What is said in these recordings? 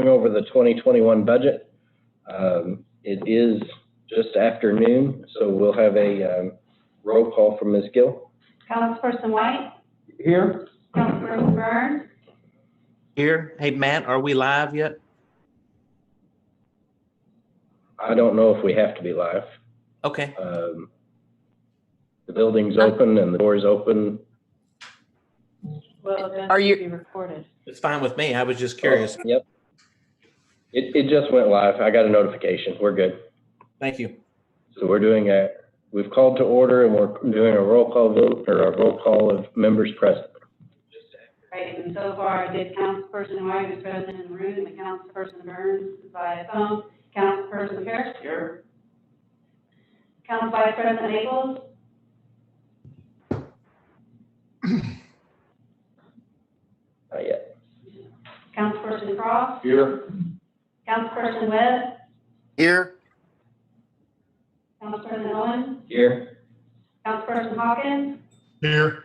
going over the 2021 budget. It is just after noon, so we'll have a roll call from Ms. Gill. Councilperson White? Here. Councilperson Burns? Here. Hey, Matt, are we live yet? I don't know if we have to be live. Okay. The building's open and the door's open. Well, Are you- be recorded? It's fine with me. I was just curious. Yep. It just went live. I got a notification. We're good. Thank you. So we've called to order and we're doing a roll call vote, or a roll call of members present. Right, and so far I did Councilperson White is present in the room, and Councilperson Burns via phone. Councilperson Harris? Here. Council Vice President Abels? Not yet. Councilperson Cross? Here. Councilperson Webb? Here. Councilperson Owen? Here. Councilperson Hawkins? Here.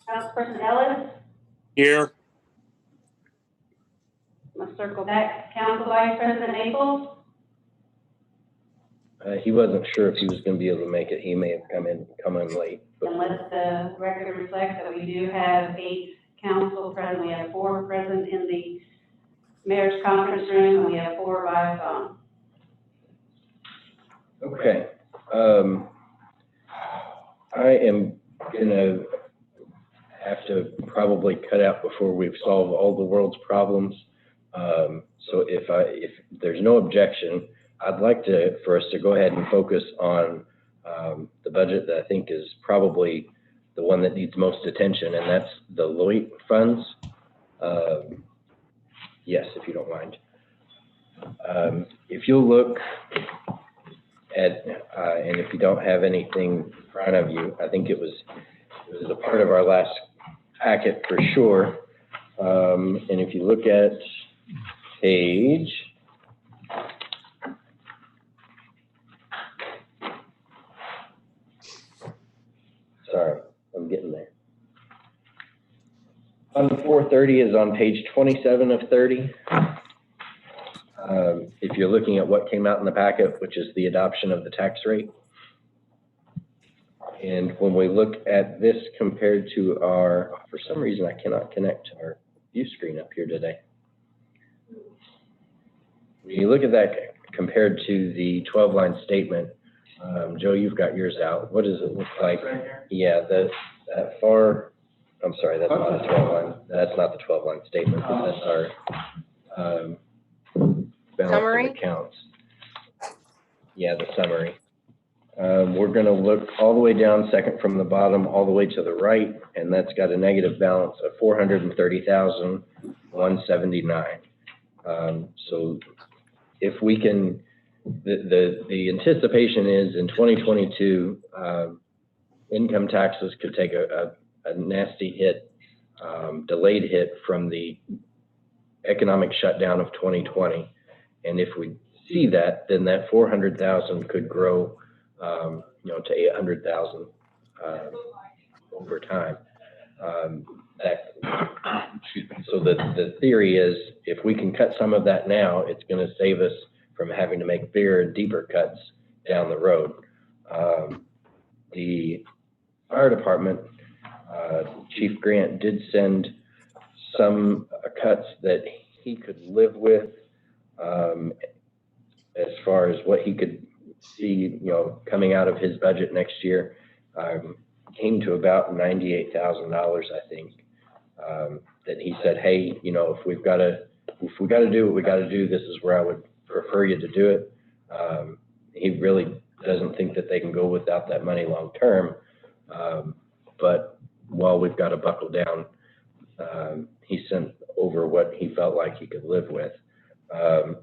Councilperson Ellis? Here. Let's circle back. Council Vice President Abels? He wasn't sure if he was going to be able to make it. He may have come in late. But And let the record reflect that we do have 8 council present. We have 4 present in the mayor's conference room, and we have 4 by phone. okay. I am gonna have to probably cut out before we've solved all the world's problems. So if there's no objection, I'd like for us to go ahead and focus on the budget that I think is probably the one that needs most attention, and that's the LOIT funds. Yes, if you don't mind. If you'll look at, and if you don't have anything in front of you, I think it was a part of our last packet for sure. And if you look at page, sorry, I'm getting there. Fund 430 is on page 27 of 30. If you're looking at what came out in the packet, which is the adoption of the tax rate. And when we look at this compared to for some reason I cannot connect to our view screen up here today. When you look at that compared to the 12-line statement, Joe, you've got yours out. What does it look like? Yeah, that far, I'm sorry, that's not a 12-line. That's not the 12-line statement. That's our balance Summary? of accounts. Yeah, the summary. We're going to look all the way down, second from the bottom, all the way to the right, and that's got a negative balance of $430,179. So if we can, the anticipation is in 2022, income taxes could take a nasty hit, delayed hit from the economic shutdown of 2020. And if we see that, then that 400,000 could grow, to 800,000 over time. So the theory is, if we can cut some of that now, it's going to save us from having to make bigger and deeper cuts down the road. The fire department, Chief Grant did send some cuts that he could live with, as far as what he could see, coming out of his budget next year. Came to about $98,000, I think, that he said, hey, if we got to do what we got to do, this is where I would prefer you to do it. He really doesn't think that they can go without that money long term. But while we've got to buckle down, he sent over what he felt like he could live with.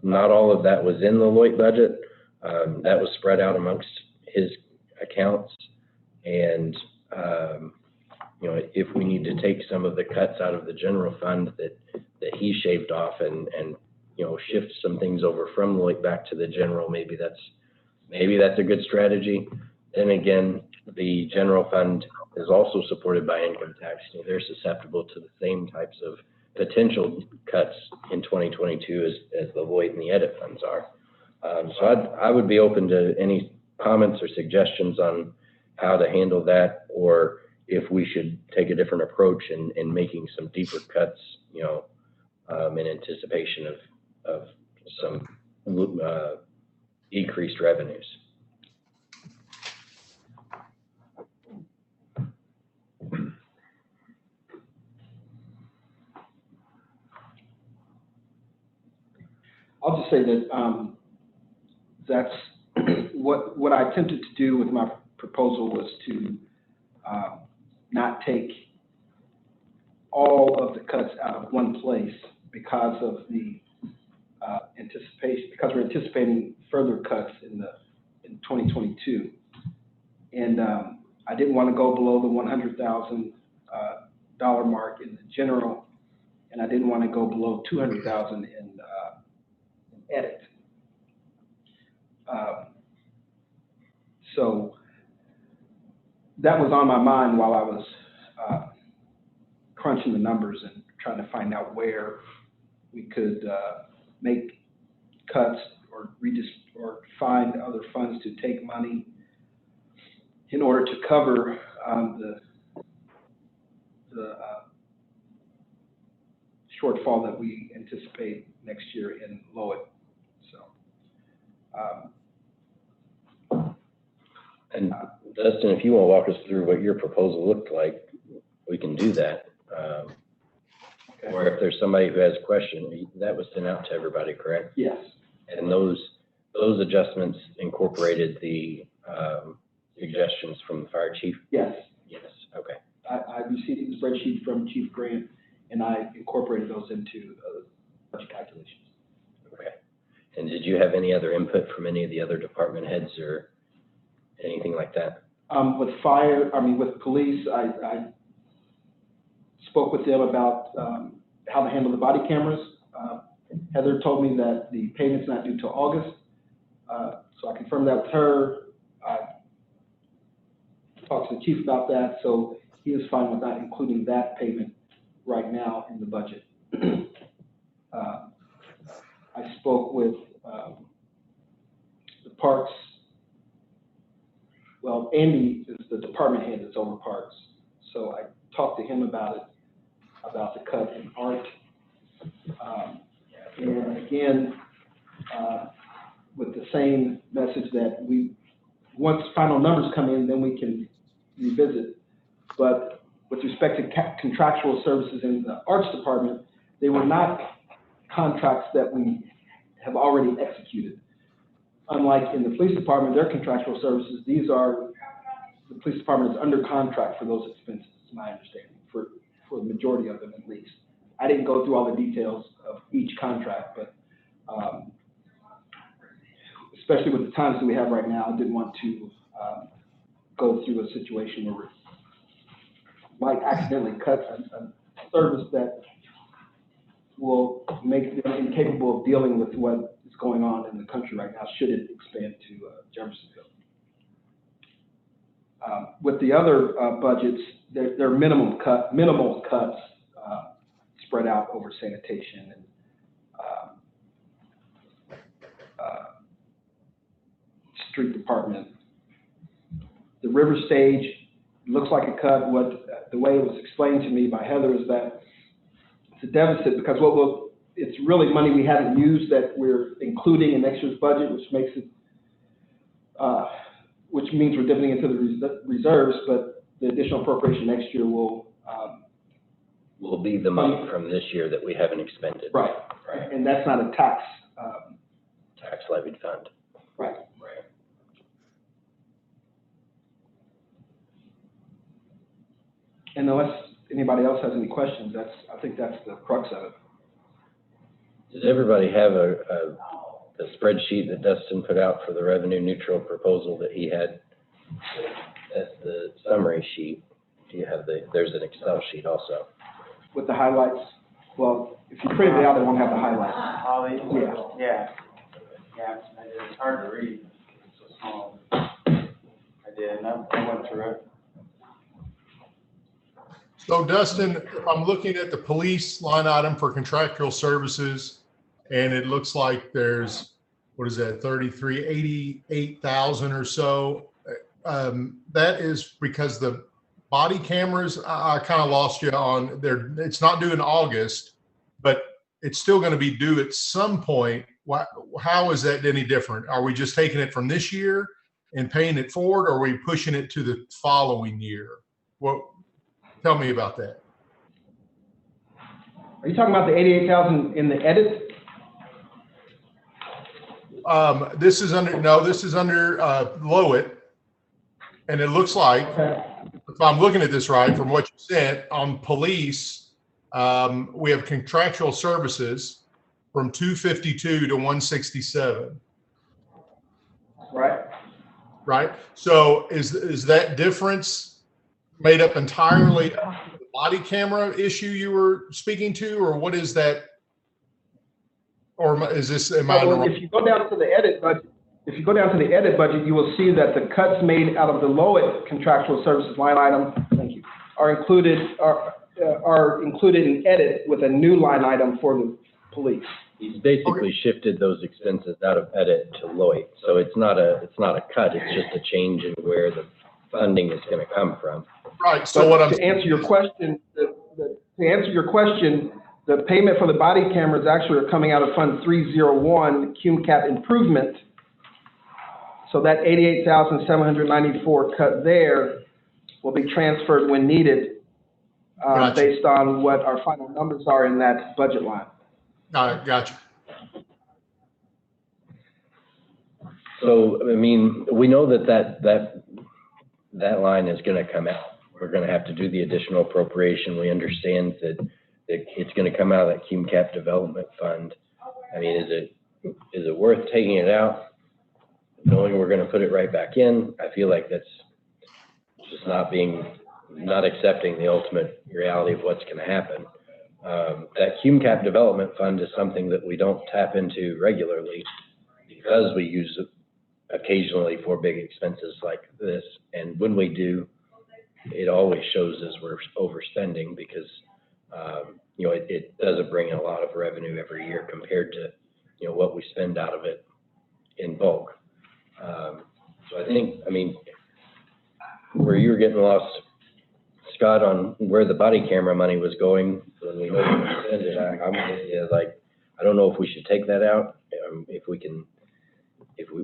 Not all of that was in the LOIT budget. That was spread out amongst his accounts. And, if we need to take some of the cuts out of the general fund that he shaved off and shift some things over from LOIT back to the general, maybe that's a good strategy. Then again, the general fund is also supported by income tax. So they're susceptible to the same types of potential cuts in 2022 as the void and the edit funds are. So I would be open to any comments or suggestions on how to handle that, or if we should take a different approach in making some deeper cuts, you know, in anticipation of some decreased revenues. I'll just say that that's what I attempted to do with my proposal was to not take all of the cuts out of one place because of the anticipation, because we're anticipating further cuts in 2022, and I didn't want to go below the $100,000 mark in the general, and I didn't want to go below $200,000 in edit. So that was on my mind while I was crunching the numbers and trying to find out where we could make cuts or find other funds to take money in order to cover the shortfall that we anticipate next year in Lowit. So, And Dustin, if you want to walk us through what your proposal looked like, we can do that. okay. Or if there's somebody who has a question, that was sent out to everybody, correct? Yes. And those adjustments incorporated the suggestions from the fire chief? Yes. Yes, okay. I received the spreadsheet from Chief Grant, and I incorporated those into budget calculations. Okay. And did you have any other input from any of the other department heads or anything like that? With police, I spoke with them about how to handle the body cameras. Heather told me that the payment's not due till August, so I confirmed that with her. I talked to the chief about that, so he was fine with not including that payment right now in the budget. I spoke with the parks. Well, Andy is the department head that's over parks, so I talked to him about it, about the cut in art. And again, with the same message that once final numbers come in, then we can revisit. But with respect to contractual services in the arts department, they were not contracts that we have already executed. Unlike in the police department, their contractual services, the police department is under contract for those expenses, is my understanding, for the majority of them at least. I didn't go through all the details of each contract, but especially with the times that we have right now, I didn't want to go through a situation where we might accidentally cut a service that will make them incapable of dealing with what is going on in the country right now, should it expand to Jeffersonville. With the other budgets, there are minimal cuts spread out over sanitation and street department. The river stage looks like a cut. The way it was explained to me by Heather is that it's a deficit because it's really money we haven't used that we're including in next year's budget, which makes it, which means we're dipping into the reserves, but the additional appropriation next year will be the money from this year that we haven't expended. Right, and that's not a tax levied fund. Right. And unless anybody else has any questions, I think that's the crux of it. Does everybody have the spreadsheet that Dustin put out for the revenue neutral proposal that he had? That's the summary sheet. Do you have there's an Excel sheet also. With the highlights? Well, if you print it out, it won't have the highlights. Yeah, it's hard to read. It's so small. I did, and I went through it. So Dustin, if I'm looking at the police line item for contractual services, and it looks like there's, what is that, 88,000 or so. That is because the body cameras, I kind of lost you on there. It's not due in August, but it's still going to be due at some point. How is that any different? Are we just taking it from this year and paying it forward, or are we pushing it to the following year? Well, tell me about that. Are you talking about the 88,000 in the edit? This is under Lowit, and it looks like, if I'm looking at this right, from what you said, on police, we have contractual services from 252 to 167. Right. Right. So is that difference made up entirely of the body camera issue you were speaking to, or what is that? Or is this, am I? Well, if you go down to the edit budget, you will see that the cuts made out of the Lowit contractual services line item, thank you, are included in edit with a new line item for the police. He's basically shifted those expenses out of edit to Lloyd. So it's not a cut, it's just a change in where the funding is gonna come from. Right, so what I'm. To answer your question, the payment for the body cameras actually are coming out of Fund 301, cum cap improvement. So that 88,794 cut there will be transferred when needed, Gotcha. based on what our final numbers are in that budget line. Gotcha. So, I mean, we know that line is gonna come out. We're gonna have to do the additional appropriation. We understand that it's gonna come out of that cum cap development fund. I mean, is it worth taking it out, knowing we're gonna put it right back in? I feel like that's just not accepting the ultimate reality of what's gonna happen. That cum cap development fund is something that we don't tap into regularly because we use it occasionally for big expenses like this. And when we do, it always shows as we're overspending because, you know, it doesn't bring in a lot of revenue every year compared to, you know, what we spend out of it in bulk. So I think, I mean, where you were getting lost, Scott, on where the body camera money was going, when we know we spend it, I'm with you, like, I don't know if we should take that out.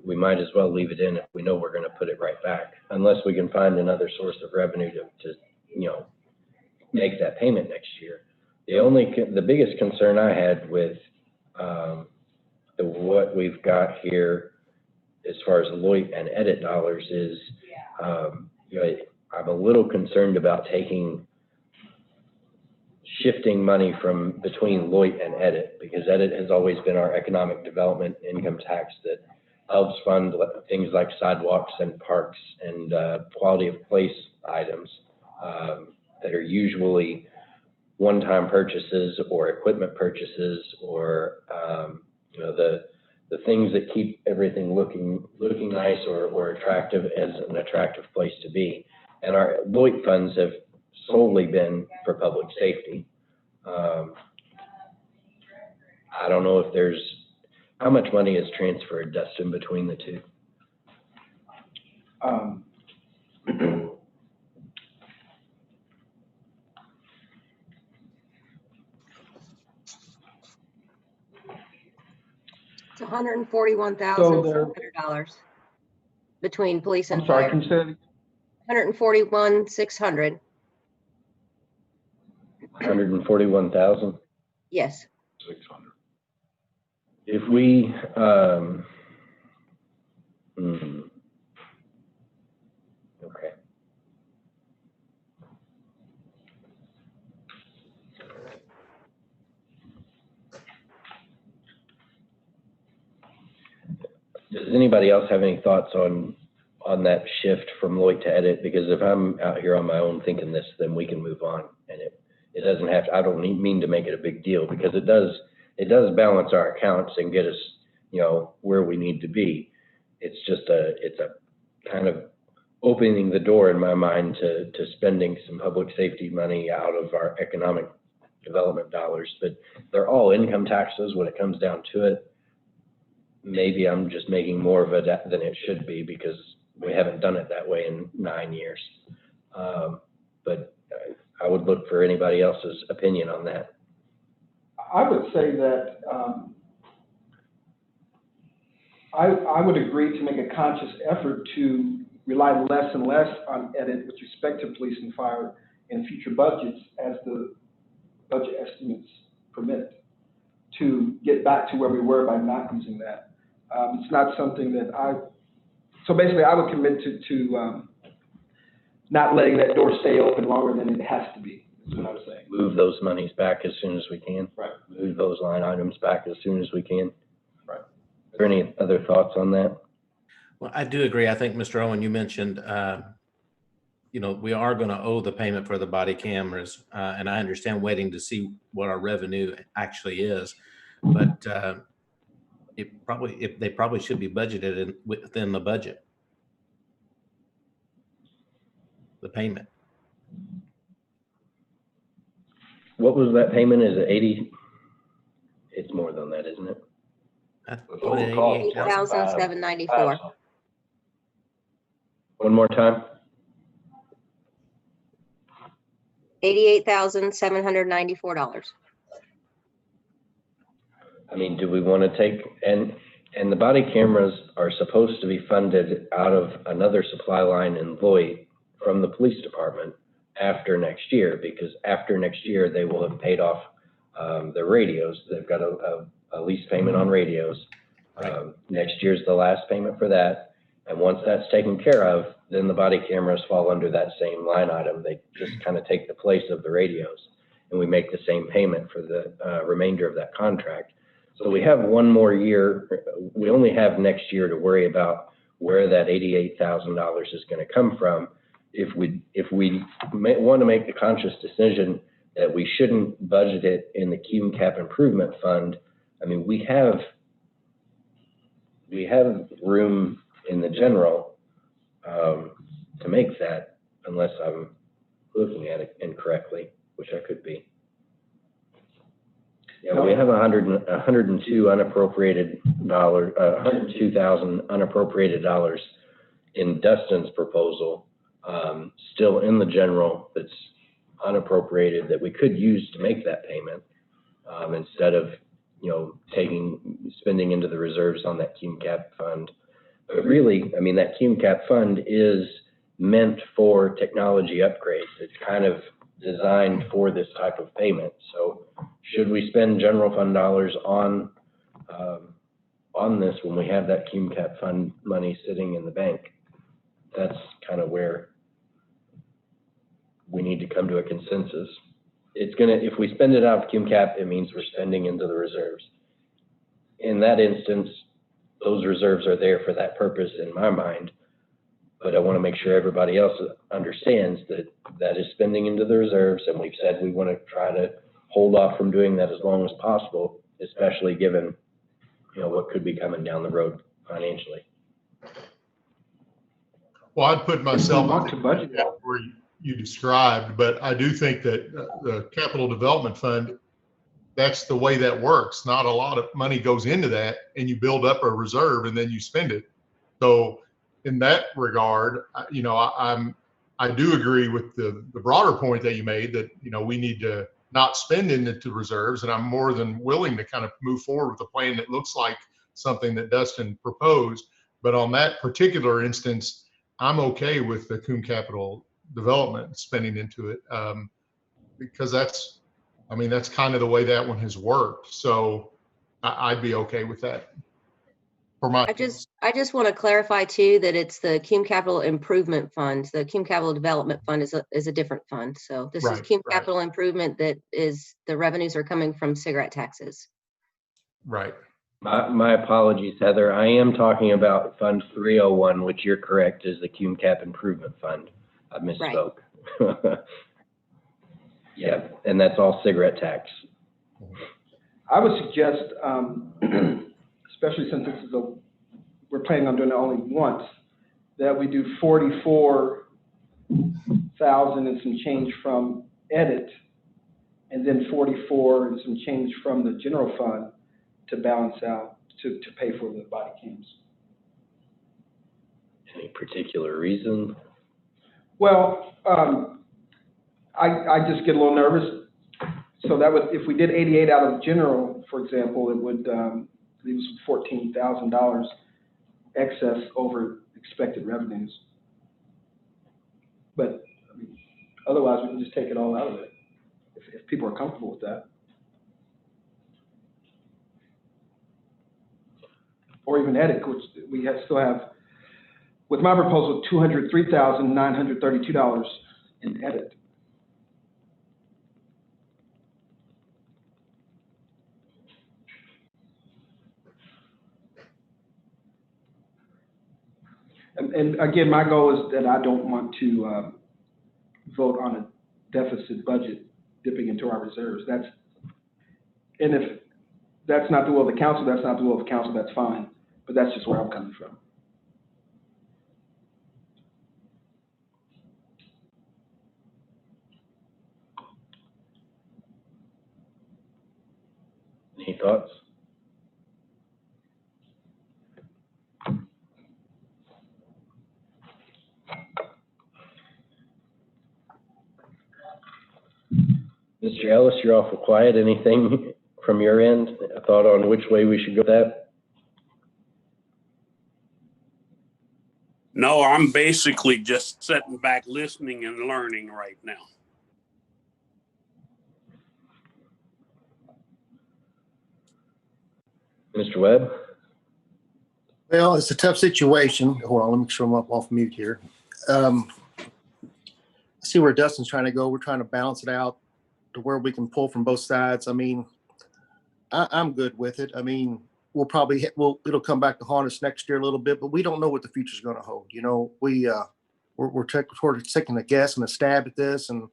We might as well leave it in if we know we're gonna put it right back, unless we can find another source of revenue to you know, make that payment next year. The biggest concern I had with what we've got here as far as Lloyd and edit dollars is, you know, I'm a little concerned about shifting money from between Lloyd and edit, because edit has always been our economic development income tax that helps fund things like sidewalks and parks and quality of place items that are usually one-time purchases or equipment purchases or you know, the things that keep everything looking nice or attractive as an attractive place to be. And our Lloyd funds have solely been for public safety. I don't know if how much money is transferred, Dustin, between the two? It's $141,600 between police and fire. I'm sorry, can you say that? 141,600. 141,000? Yes. 600. If we, okay. Does anybody else have any thoughts on that shift from Lloyd to edit? Because if I'm out here on my own thinking this, then we can move on, and it doesn't have to, I don't mean to make it a big deal, because it does balance our accounts and get us, you know, where we need to be. It's just it's a kind of opening the door in my mind to spending some public safety money out of our economic development dollars, but they're all income taxes when it comes down to it. Maybe I'm just making more of it than it should be because we haven't done it that way in 9 years. But I would look for anybody else's opinion on that. I would say that I would agree to make a conscious effort to rely less and less on edit with respect to police and fire in future budgets as the budget estimates permit, to get back to where we were by not using that. It's not something that so basically I would commit to not letting that door stay open longer than it has to be, is what I was saying. Move those monies back as soon as we can. Right. Move those line items back as soon as we can. Right. Are there any other thoughts on that? Well, I do agree. I think, Mr. Owen, you mentioned, we are going to owe the payment for the body cameras. And I understand waiting to see what our revenue actually is. But they probably should be budgeted within the budget. The payment. What was that payment? Is it 80? It's more than that, isn't it? $8,794. One more time. $88,794. I mean, do we want to take, and the body cameras are supposed to be funded out of another supply line in Lloyd from the police department after next year, because after next year, they will have paid off their radios. They've got a lease payment on radios. Next year's the last payment for that. And once that's taken care of, then the body cameras fall under that same line item. They just kind of take the place of the radios, and we make the same payment for the remainder of that contract. So we have one more year. We only have next year to worry about where that $88,000 is going to come from. If we want to make the conscious decision that we shouldn't budget it in the Cume Cap Improvement Fund, I mean, we have room in the general to make that, unless I'm looking at it incorrectly, which I could be. Yeah, we have $102,000 unappropriated dollars in Dustin's proposal, still in the general, that's unappropriated, that we could use to make that payment, instead of spending into the reserves on that Cume Cap fund. But really, I mean, that Cume Cap fund is meant for technology upgrades. It's kind of designed for this type of payment. So should we spend general fund dollars on this when we have that Cume Cap fund money sitting in the bank? That's kind of where we need to come to a consensus. If we spend it out of Cume Cap, it means we're spending into the reserves. In that instance, those reserves are there for that purpose in my mind, but I want to make sure everybody else understands that that is spending into the reserves, and we've said we want to try to hold off from doing that as long as possible, especially given, what could be coming down the road financially. Well, I'd put myself want to budget where you described, but I do think that the Capital Development Fund, that's the way that works. Not a lot of money goes into that, and you build up a reserve and then you spend it. So in that regard, I do agree with the broader point that you made that, we need to not spend into reserves, and I'm more than willing to kind of move forward with a plan that looks like something that Dustin proposed. But on that particular instance, I'm okay with the Cume Capital Development spending into it, because that's kind of the way that one has worked. So I'd be okay with that. I just want to clarify too that it's the Cume Capital Improvement Fund. The Cume Capital Development Fund is a different fund. So this is Cume Capital Improvement, that is, the revenues are coming from cigarette taxes. Right. My apologies, Heather. I am talking about Fund 301, which you're correct is the Cume Cap Improvement Fund. I misspoke. Right. Yeah, and that's all cigarette tax. I would suggest, especially since we're planning on doing it only once, that we do 44,000 and some change from edit, and then 44 and some change from the general fund to balance out, to pay for the body cams. Any particular reason? Well, I just get a little nervous. So that would, if we did 88 out of general, for example, it would leave us with $14,000 excess over expected revenues. But I mean, otherwise, we can just take it all out of it, if people are comfortable with that. Or even edit, which we still have, with my proposal, $203,932 in edit. And again, my goal is that I don't want to vote on a deficit budget dipping into our reserves. And if that's not the will of the council, that's not the will of the council, that's fine. But that's just where I'm coming from. Any thoughts? Mr. Ellis, you're awful quiet. Anything from your end? A thought on which way we should go with that? No, I'm basically just sitting back listening and learning right now. Mr. Webb? Well, it's a tough situation. Hold on, let me show them up off mute here. I see where Dustin's trying to go. We're trying to balance it out to where we can pull from both sides. I mean, I'm good with it. I mean, we'll probably it'll come back to haunt us next year a little bit, but we don't know what the future's going to hold. You know, we're taking a guess and a stab at this, and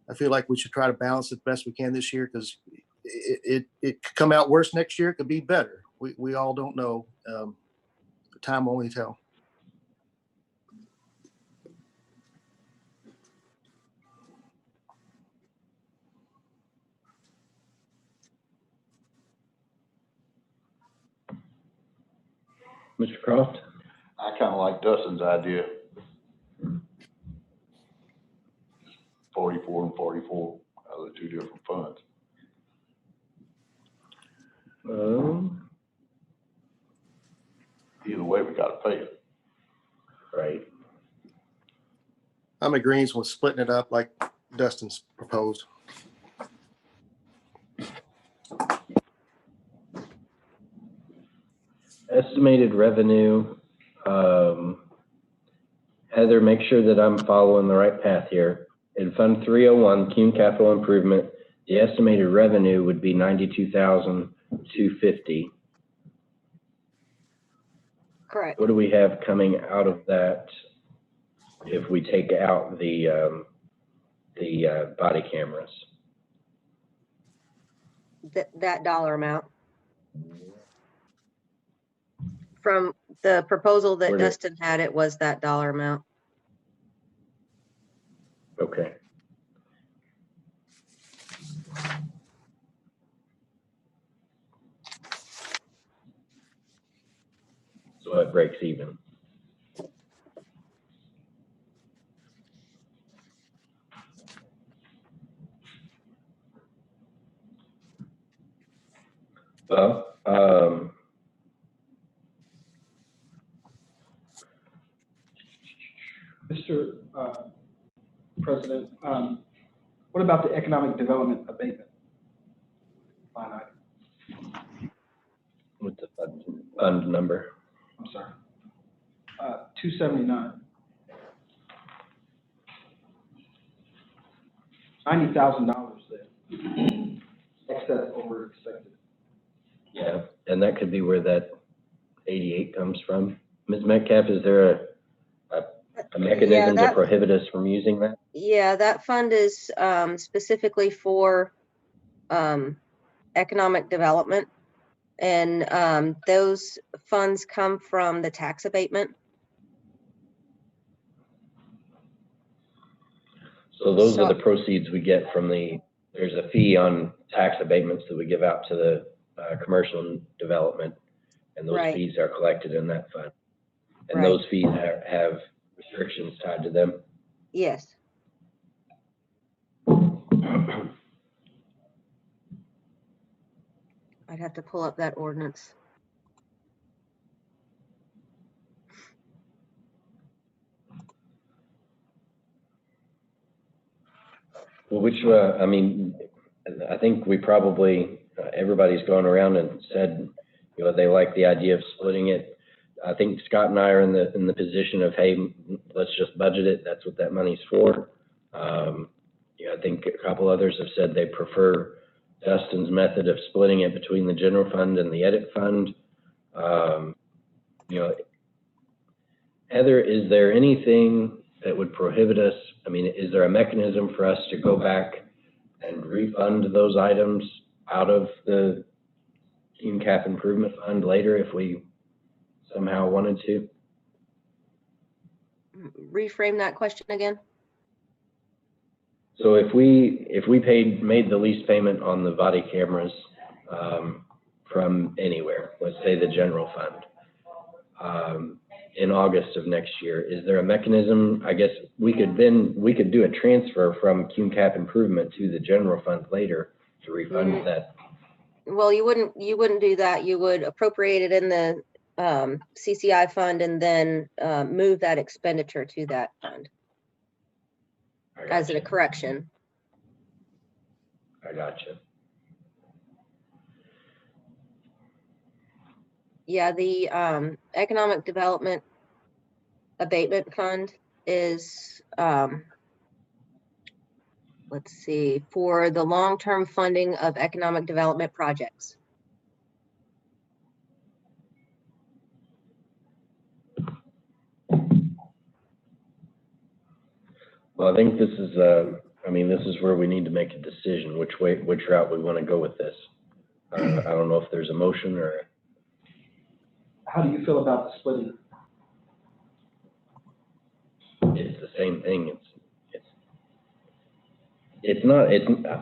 I feel like we should try to balance it best we can this year, because it could come out worse next year. It could be better. We all don't know. Time will only tell. Mr. Croft? I kind of like Dustin's idea. 44 and 44 out of the two different funds. Either way, we got to pay it. Right. I'm agreeing with splitting it up like Dustin's proposed. Estimated revenue, Heather, make sure that I'm following the right path here. In Fund 301, Cume Capital Improvement, the estimated revenue would be $92,250. Correct. What do we have coming out of that if we take out the body cameras? That dollar amount. From the proposal that Dustin had, it was that dollar amount. Okay. So it breaks even. Well, Mr. President, what about the economic development abatement line item? with the fund number. I'm sorry. 279. $90,000 there. Excess over expected. Yeah, and that could be where that 88 comes from. Ms. Metcalf, is there a mechanism to prohibit us from using that? Yeah, that fund is specifically for economic development. And those funds come from the tax abatement. So those are the proceeds we get from there's a fee on tax abatements that we give out to the commercial development, and those Right. fees are collected in that fund. And Right. those fees have restrictions tied to them. Yes. I'd have to pull up that ordinance. Well, I mean, I think we probably, everybody's gone around and said, you know, they like the idea of splitting it. I think Scott and I are in the position of, hey, let's just budget it. That's what that money's for. Yeah, I think a couple others have said they prefer Dustin's method of splitting it between the general fund and the edit fund. You know, Heather, is there anything that would prohibit us? I mean, is there a mechanism for us to go back and refund those items out of the Team Cap Improvement Fund later if we somehow wanted to? Reframe that question again. So if we made the lease payment on the body cameras from anywhere, let's say the general fund, in August of next year, is there a mechanism? I guess we could do a transfer from Cume Cap Improvement to the general fund later to refund that. Well, you wouldn't do that. You would appropriate it in the CCI fund and then move that expenditure to that fund as a correction. I gotcha. Yeah, the Economic Development Abatement Fund is, let's see, for the long-term funding of economic development projects. Well, I think this is, this is where we need to make a decision, which route we want to go with this. I don't know if there's a motion or. How do you feel about the splitting? It's the same thing. It's not,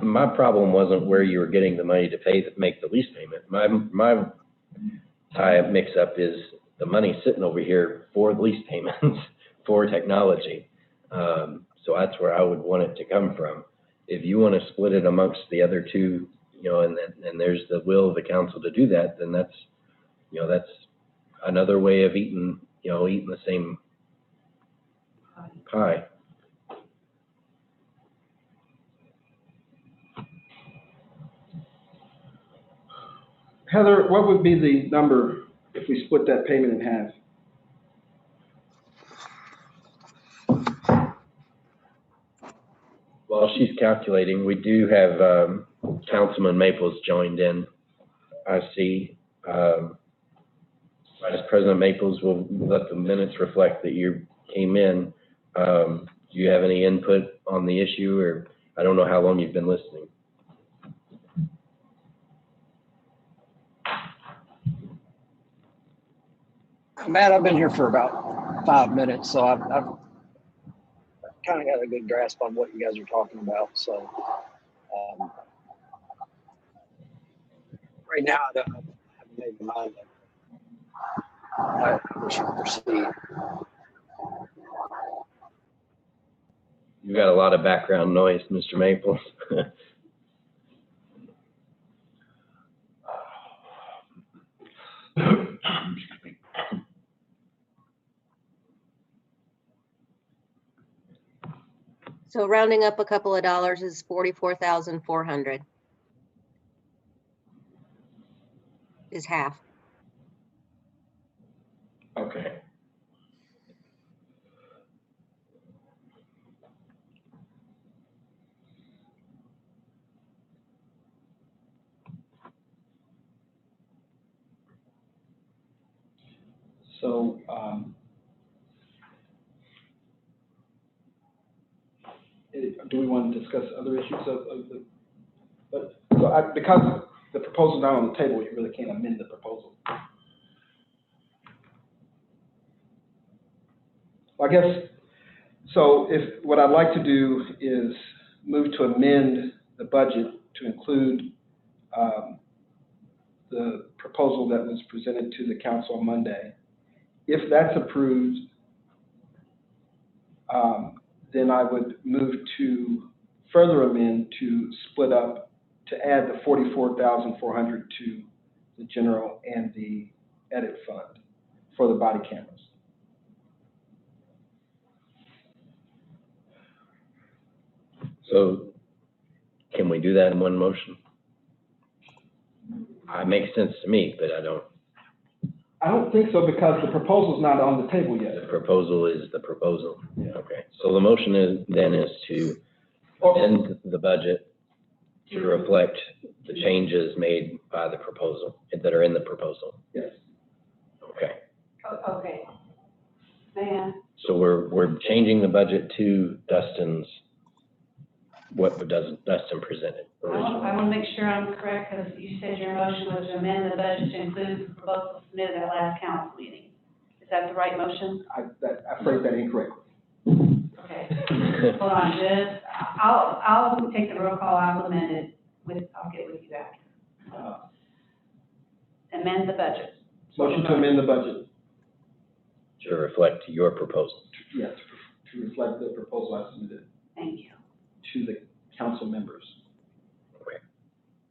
my problem wasn't where you were getting the money to make the lease payment. My mix up is the money sitting over here for the lease payments for technology. So that's where I would want it to come from. If you want to split it amongst the other two, you know, and there's the will of the council to do that, then that's another way of eating the same pie. Heather, what would be the number if we split that payment in half? While she's calculating, we do have Councilman Maples joined in. I see. Vice President Maples, will let the minutes reflect that you came in. Do you have any input on the issue, or I don't know how long you've been listening? Matt, I've been here for about 5 minutes, so I've kind of got a good grasp on what you guys are talking about. So right now, I haven't made my mind up. I wish I could proceed. You've got a lot of background noise, Mr. Maples. So rounding up a couple of dollars is 44,400 is half. Okay. So, do we want to discuss other issues because the proposal's not on the table, you really can't amend the proposal. I guess, So what I'd like to do is move to amend the budget to include the proposal that was presented to the council on Monday. If that's approved, then I would move to further amend to split up, to add the 44,400 to the general and the edit fund for the body cameras. So can we do that in one motion? It makes sense to me, but I don't think so, because the proposal's not on the table yet. the proposal is the proposal. Okay, so the motion is to amend the budget to reflect the changes made by the proposal, that are in the proposal. Yes. Okay, Okay. Man, so we're changing the budget to Dustin's, what Dustin presented I originally. want to make sure I'm correct, because you said your motion was to amend the budget to include the proposal submitted at last council meeting. Is that the right motion? I phrased that incorrectly. Okay. Hold on, just, I'll take the roll call, I'll amend it I'll get with you back. Amend the budget. Motion to amend the budget. To reflect your proposal. Yes, to reflect the proposal I submitted Thank you. to the council members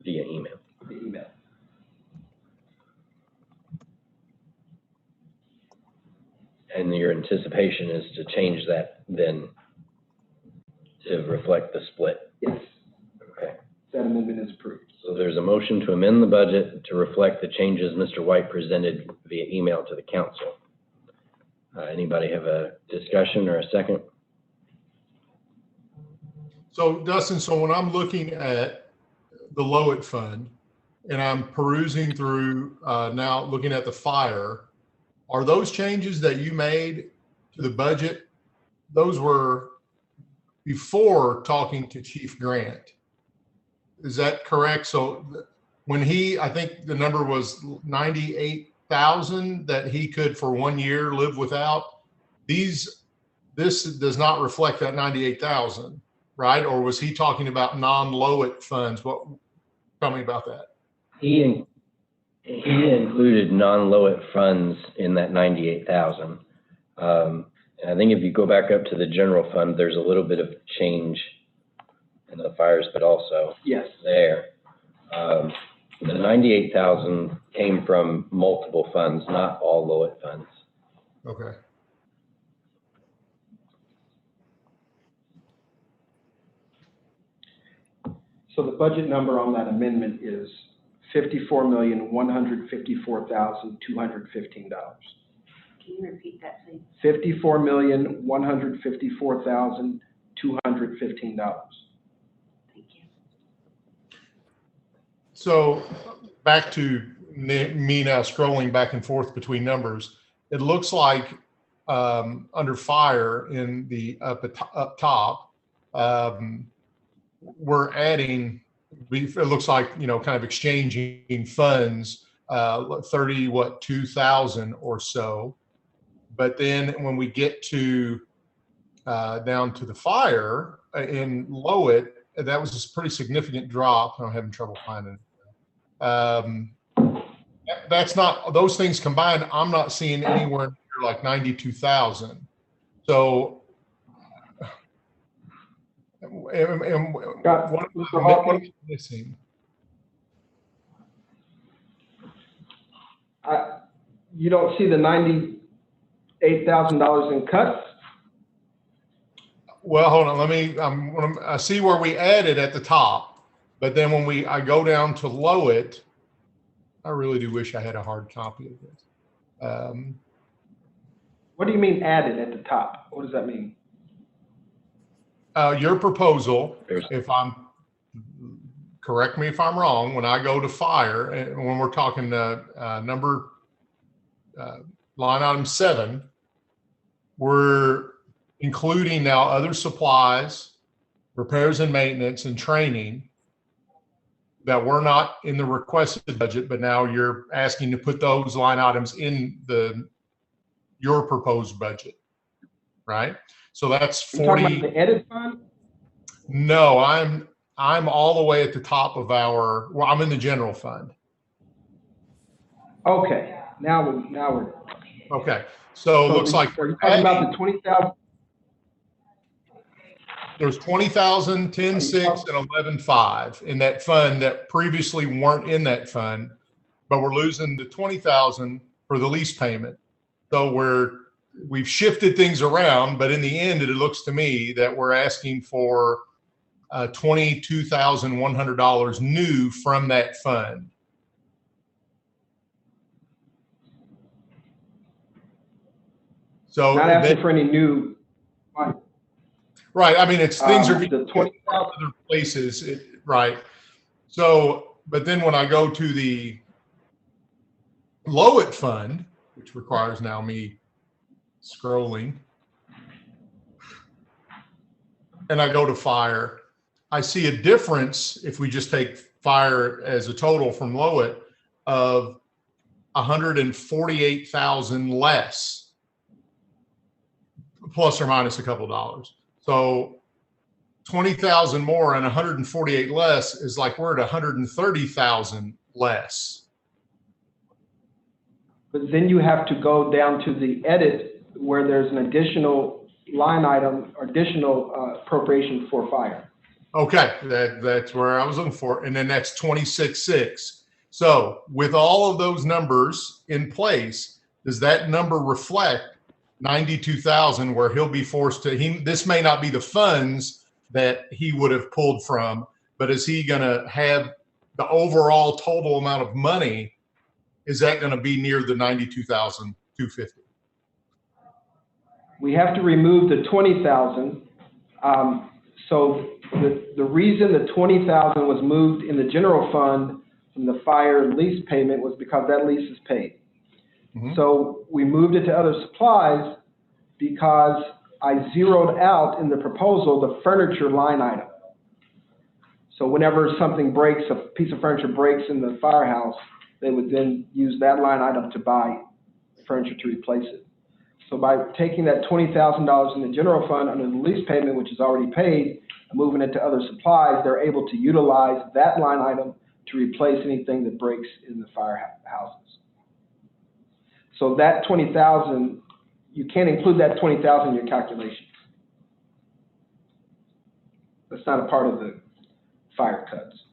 Via email. via email. And your anticipation is to change that then to reflect the split. Yes, Okay. that amendment is approved. So there's a motion to amend the budget to reflect the changes Mr. White presented via email to the council. Anybody have a discussion or a second? So Dustin, so when I'm looking at the Lowit Fund and I'm perusing through now looking at the fire, are those changes that you made to the budget, those were before talking to Chief Grant? Is that correct? So when I think the number was 98,000 that he could for 1 year live without, this does not reflect that 98,000, right? Or was he talking about non-Lowit funds? Tell me about that. He included non-Lowit funds in that 98,000. And I think if you go back up to the general fund, there's a little bit of change in the fires, but also Yes. there. The 98,000 came from multiple funds, not all Lowit funds. Okay. So the budget number on that amendment is $54,154,215. Can you repeat that, please? $54,154,215. Thank you. So back to me now scrolling back and forth between numbers, it looks like under fire in the up top, we're adding, it looks like, kind of exchanging funds, 2,000 or so. But then when we get to down to the fire in Lowit, that was a pretty significant drop. I'm having trouble finding it. That's not, those things combined, I'm not seeing anywhere near like 92,000. So, what am I missing? You don't see the $98,000 in cuts? Well, hold on. I see where we added at the top, but then when I go down to Lowit, I really do wish I had a hard copy of this. What do you mean added at the top? What does that mean? Your proposal, correct me if I'm wrong, when I go to fire, and when we're talking line item 7, we're including now other supplies, repairs and maintenance and training that were not in the requested budget, but now you're asking to put those line items in your proposed budget, right? So that's You're talking 40. about the edit fund? No, I'm all the way at the top of well, I'm in the general fund. Okay, now we're. Okay, so it looks like Are you talking about the 20,000? there's 20,000, 10,6, and 11,5 in that fund that previously weren't in that fund, but we're losing the 20,000 for the lease payment. So we've shifted things around, but in the end, it looks to me that we're asking for $22,100 new from that fund. So Not asking for any new money. Right. I mean, things are the 20,000 other places, right? So, but then when I go to the Lowit fund, which requires now me scrolling, and I go to fire, I see a difference if we just take fire as a total from Lowit of 148,000 less, plus or minus a couple of dollars. So 20,000 more and 148 less is like we're at 130,000 less. But then you have to go down to the edit where there's an additional line item or additional appropriation for fire. Okay, that's where I was looking for. And then that's 26.6. So with all of those numbers in place, does that number reflect 92,000 where he'll be forced to, this may not be the funds that he would have pulled from, but is he going to have the overall total amount of money? Is that going to be near the 92,250? We have to remove the 20,000. So the reason the 20,000 was moved in the general fund from the fire lease payment was because that lease is paid. Mm-hmm. So we moved it to other supplies because I zeroed out in the proposal the furniture line item. So whenever something breaks, a piece of furniture breaks in the firehouse, they would then use that line item to buy furniture to replace it. So by taking that $20,000 in the general fund under the lease payment, which is already paid, and moving it to other supplies, they're able to utilize that line item to replace anything that breaks in the firehouses. So that 20,000, you can't include that 20,000 in your calculations. That's not a part of the fire cuts.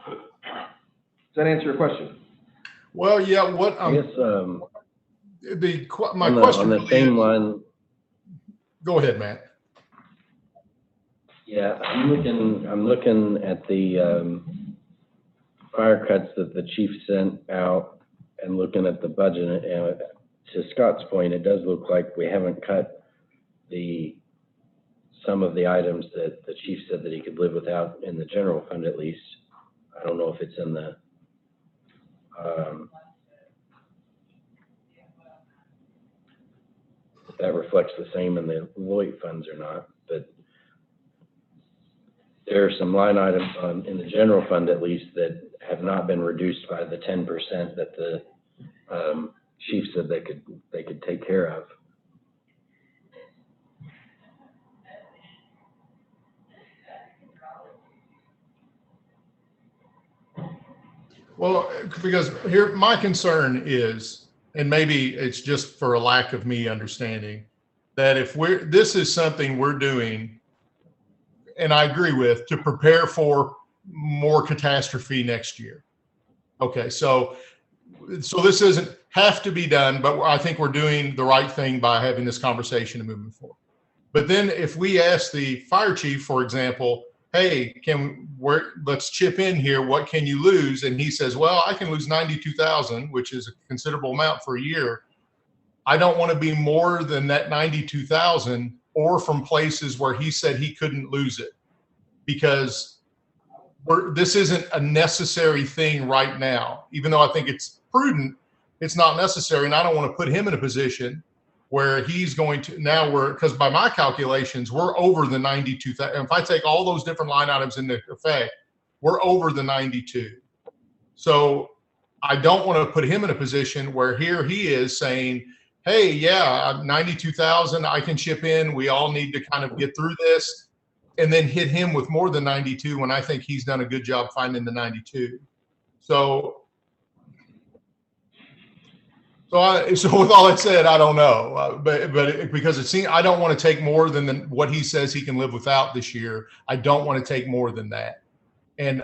Does that answer your question? Well, yeah. What I guess my question on the same line. Go ahead, Matt. Yeah, I'm looking at the fire cuts that the chief sent out, and looking at the budget. And to Scott's point, it does look like we haven't cut some of the items that the chief said that he could live without in the general fund, at least. I don't know if it's in the if that reflects the same in the Lloyd funds or not, but there are some line items in the general fund, at least, that have not been reduced by the 10% that the chief said they could take care of. Well, because here, my concern is, and maybe it's just for a lack of me understanding, that if this is something we're doing, and I agree with, to prepare for more catastrophe next year. Okay, so this doesn't have to be done, but I think we're doing the right thing by having this conversation and moving forward. But then if we ask the fire chief, for example, hey, let's chip in here, what can you lose? And he says, well, I can lose 92,000, which is a considerable amount for a year. I don't want to be more than that 92,000 or from places where he said he couldn't lose it, because this isn't a necessary thing right now. Even though I think it's prudent, it's not necessary. And I don't want to put him in a position where he's going to, now because by my calculations, we're over the 92,000. If I take all those different line items into effect, we're over the 92. So I don't want to put him in a position where here he is saying, hey, yeah, 92,000, I can chip in. We all need to kind of get through this, and then hit him with more than 92 when I think he's done a good job finding the 92. So with all that said, I don't know, but because it seems I don't want to take more than what he says he can live without this year. I don't want to take more than that, and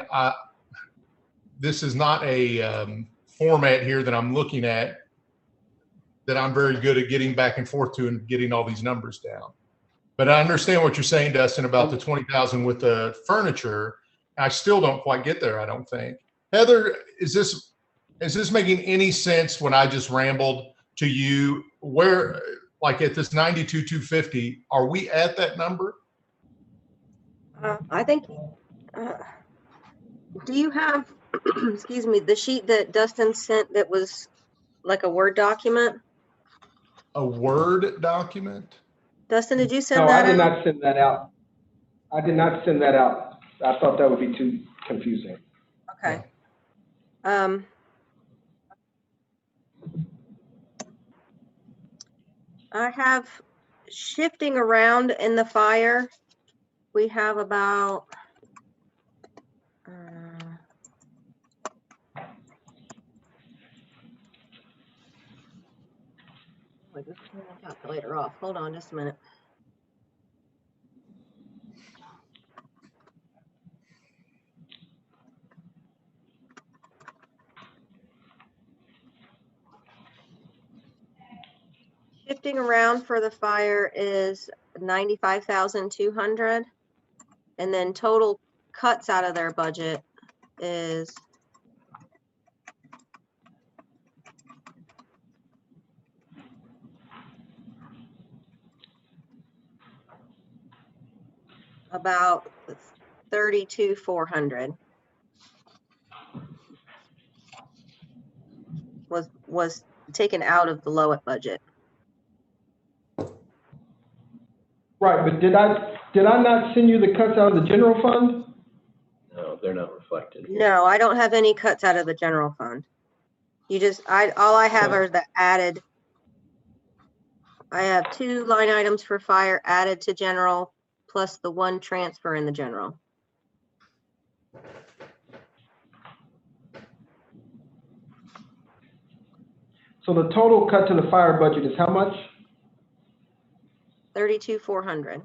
this is not a format here that I'm looking at that I'm very good at getting back and forth to and getting all these numbers down. But I understand what you're saying, Dustin, about the 20,000 with the furniture. I still don't quite get there, I don't think. Heather, is this making any sense when I just rambled to you? Where, like at this 92,250, are we at that number? I think, do you have, excuse me, the sheet that Dustin sent that was like a Word document? A Word document? Dustin, did you send No, that I did out? not send that out. I did not send that out. I thought that would be too confusing. Okay. I have shifting around in the fire. We have about, I just turned my calculator off. Hold on just a minute. Shifting around for the fire is 95,200, and then total cuts out of their budget is about 32,400. Was taken out of the Lowett budget. Right, but did I not send you the cuts out of the general fund? No, they're not reflected. No, I don't have any cuts out of the general fund. You just, all I have are the added. I have 2 line items for fire added to general, plus the 1 transfer in the general. So the total cut to the fire budget is how much? 32,400.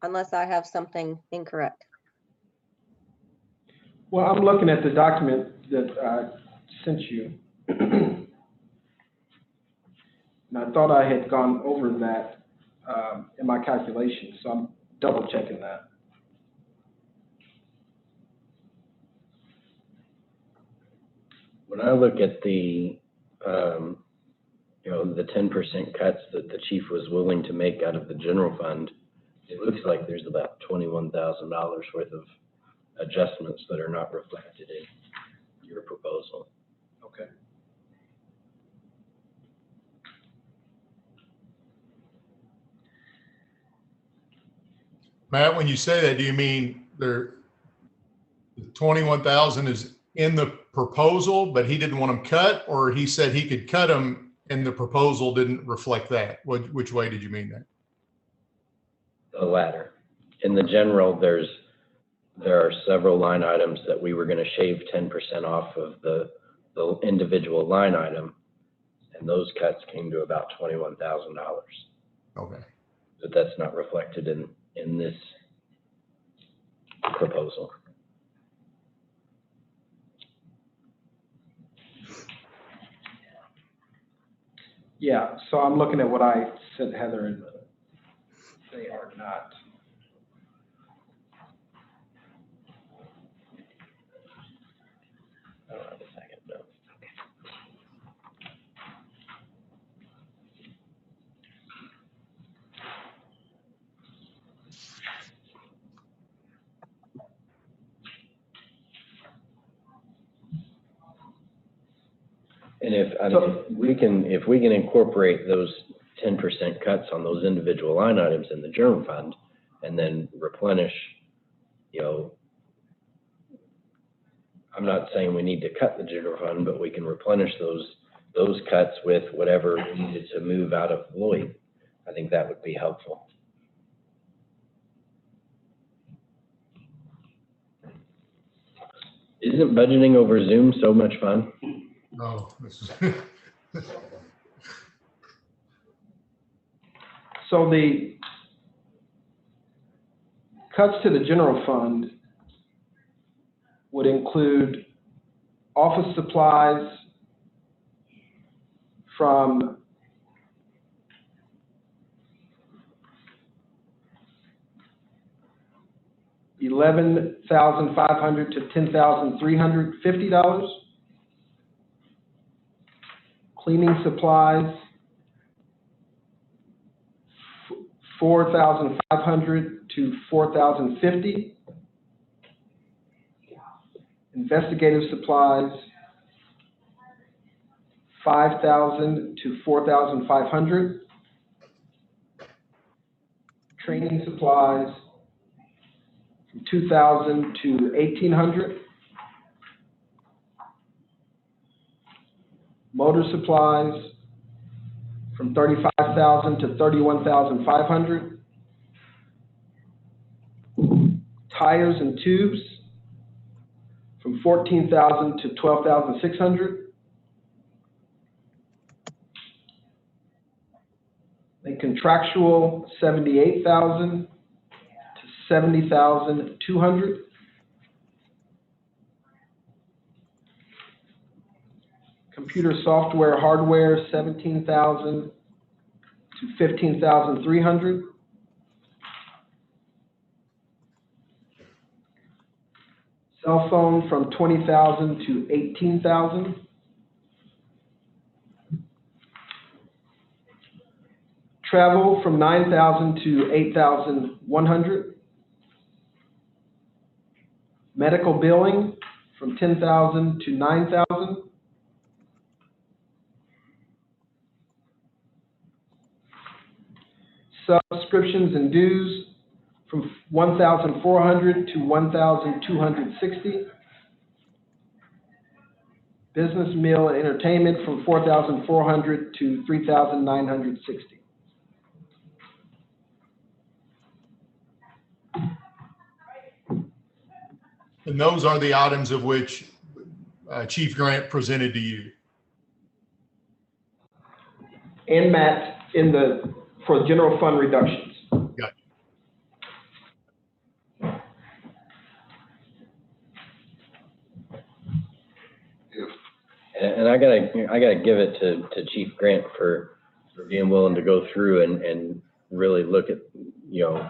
Unless I have something incorrect. Well, I'm looking at the document that I sent you. And I thought I had gone over that in my calculations, so I'm double checking that. When I look at the, the 10% cuts that the chief was willing to make out of the general fund, it looks like there's about $21,000 worth of adjustments that are not reflected in your proposal. Okay. Matt, when you say that, do you mean the 21,000 is in the proposal, but he didn't want them cut, or he said he could cut them and the proposal didn't reflect that? Which way did you mean that? The latter. In the general, there are several line items that we were going to shave 10% off of the individual line item, and those cuts came to about $21,000. Okay. But that's not reflected in this proposal. Yeah, so I'm looking at what I sent Heather, and they are not. I don't have a second, no. And if we can incorporate those 10% cuts on those individual line items in the general fund and then replenish, you know, I'm not saying we need to cut the general fund, but we can replenish those cuts with whatever we needed to move out of Lloyd. I think that would be helpful. Isn't budgeting over Zoom so much fun? No, this is. So the cuts to the general fund would include office supplies from $11,500 to $10,350. Cleaning supplies, $4,500 to $4,050. Investigative supplies, $5,000 to $4,500. Training supplies, from $2,000 to $1,800. Motor supplies, from $35,000 to $31,500. Tires and tubes, from $14,000 to $12,600. And contractual, $78,000 to $70,200. Computer software, hardware, $17,000 to $15,300. Cell phone from $20,000 to $18,000. Travel from $9,000 to $8,100. Medical billing from $10,000 to $9,000. Subscriptions and dues from $1,400 to $1,260. Business meal and entertainment from $4,400 to $3,960. And those are the items of which Chief Grant presented to you. And Matt, for general fund reductions. Got And I gotta give it to Chief Grant for being willing to go through and really look at, you know,